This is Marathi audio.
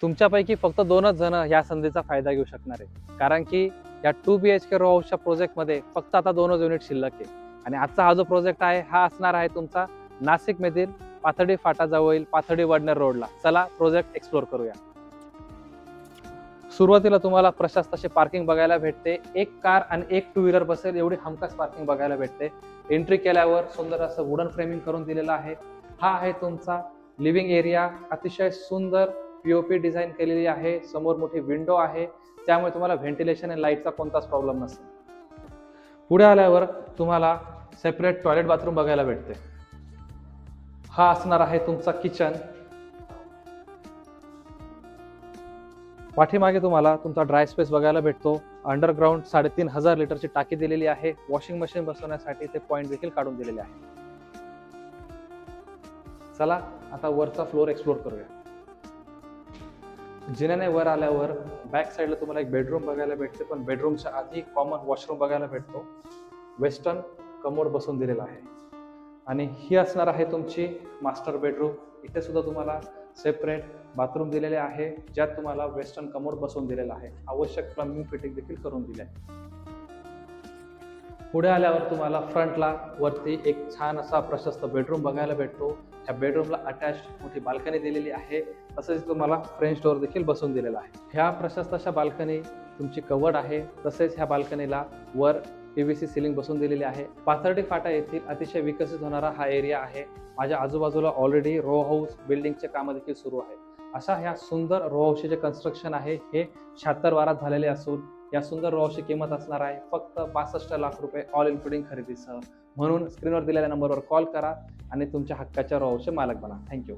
तुमच्यापैकी फक्त 2च जण या संधीचा फायदा घेऊ शकणार आहे, कारण की या 2 BHK रो हाऊसच्या प्रोजेक्टमध्ये फक्त आता 2च युनिट शिल्लक आहे. आणि आजचा हा जो प्रोजेक्ट आहे हा असणार आहे तुमचा नाशिकमधील पाथर्डी फाटाजवळील पाथर्डी वडनेर रोडला. चला प्रोजेक्ट एक्सप्लोर करूया. सुरुवातीला तुम्हाला प्रशस्त अशी पार्किंग बघायला भेटते. एक कार आणि एक 2 व्हीलर बसेल एवढी हमखास पार्किंग बघायला भेटते. एंट्री केल्यावर सुंदर असं वुडन फ्रेमिंग करून दिलेलं आहे. हा आहे तुमचा लिव्हिंग एरिया. अतिशय सुंदर पीओपी डिझाईन केलेली आहे. समोर मोठी विंडो आहे, त्यामुळे तुम्हाला व्हेंटिलेशन आणि लाईटचा कोणताच प्रॉब्लेम नसेल. पुढे आल्यावर तुम्हाला सेपरेट टॉयलेट बाथरूम बघायला भेटते. हा असणार आहे तुमचा किचन. पाठीमागे तुम्हाला तुमचा ड्राय स्पेस बघायला भेटतो. अंडरग्राऊंड 3500 लिटरची टाकी दिलेली आहे. वॉशिंग मशीन बसवण्यासाठी ते पॉइंट देखील काढून दिलेले आहे. चला आता वरचा फ्लोर एक्सप्लोर करूया. जिन्याने वर आल्यावर बॅक साईडला तुम्हाला एक बेडरूम बघायला भेटते, पण बेडरूमच्या आधी कॉमन वॉशरूम बघायला भेटतो. वेस्टर्न कमोड बसवून दिलेला आहे. आणि ही असणार आहे तुमची मास्टर बेडरूम. इथे सुद्धा तुम्हाला सेपरेट बाथरूम दिलेले आहे, ज्यात तुम्हाला वेस्टर्न कमोड बसवून दिलेला आहे. आवश्यक प्लंबिंग फिटिंग देखील करून दिले आहे. पुढे आल्यावर तुम्हाला फ्रंटला वरती एक छान असा प्रशस्त बेडरूम बघायला भेटतो. ह्या बेडरूमला अटॅच मोठी बाल्कनी दिलेली आहे. तसेच तुम्हाला फ्रेंच डोअर देखील बसवून दिलेला आहे. ह्या प्रशस्त अशा बाल्कनी तुमची कवर्ड आहे. तसेच ह्या बाल्कनीला वर PVC सिलिंग बसवून दिलेली आहे. पाथर्डी फाटा येथील अतिशय विकसित होणारा हा एरिया आहे. माझ्या आजूबाजूला ऑलरेडी रो हाऊस बिल्डिंगचे कामं देखील सुरू आहे. अशा ह्या सुंदर रो हाऊसचे जे कन्स्ट्रक्शन आहे हे 76 वारात झालेले असून या सुंदर रो हाऊसची किंमत असणार आहे फक्त 62 लाख रुपये ऑल इन्क्लुडिंग खरेदीसह. म्हणून स्क्रीनवर दिलेल्या नंबरवर कॉल करा आणि तुमच्या हक्काच्या रो हाऊसचे मालक बना. थँक्यू.